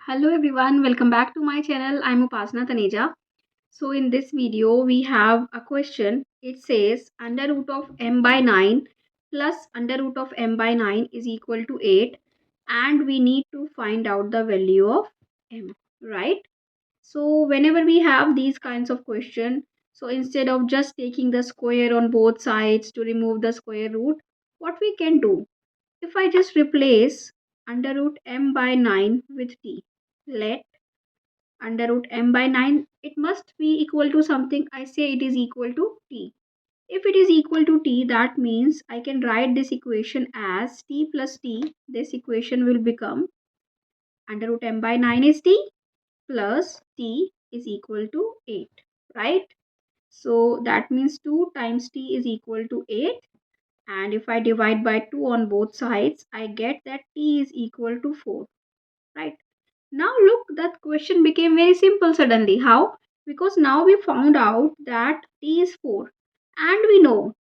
Hello everyone, welcome back to my channel. I'm Upasana Taneja. So in this video we have a question. It says under root of m by 9 plus under root of m by 9 is equal to 8 and we need to find out the value of m, right? So whenever we have these kinds of question, so instead of just taking the square on both sides to remove the square root, what we can do? If I just replace under root m by 9 with t, let under root m by 9, it must be equal to something. I say it is equal to t. If it is equal to t, that means I can write this equation as t plus t. This equation will become under root m by 9 is t plus t is equal to 8, right? So that means 2 times t is equal to 8, and if I divide by 2 on both sides, I get that t is equal to 4, right? Now look, that question became very simple suddenly. How? Because now we found out that t is 4, and we know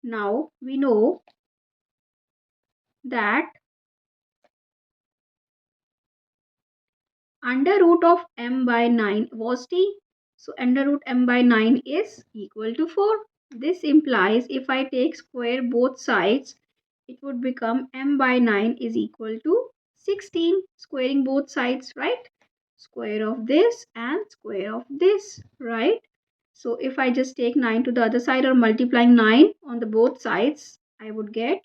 that under root of m by 9 was t. So under root m by 9 is equal to 4. This implies if I take square both sides, it would become m by 9 is equal to 16. Squaring both sides, right? Square of this and square of this, right? So if I just take 9 to the other side or multiplying 9 on the both sides, I would get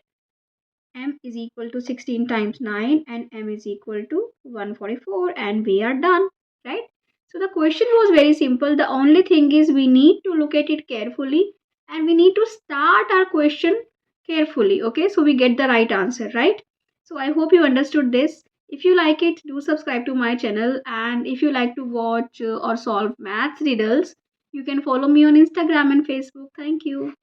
m is equal to 16 times 9 and m is equal to 144, and we are done, right? So the question was very simple. The only thing is we need to look at it carefully and we need to start our question carefully, okay, so we get the right answer, right? So I hope you understood this. If you like it, do subscribe to my channel, and if you like to watch or solve maths riddles, you can follow me on Instagram and Facebook. Thank you.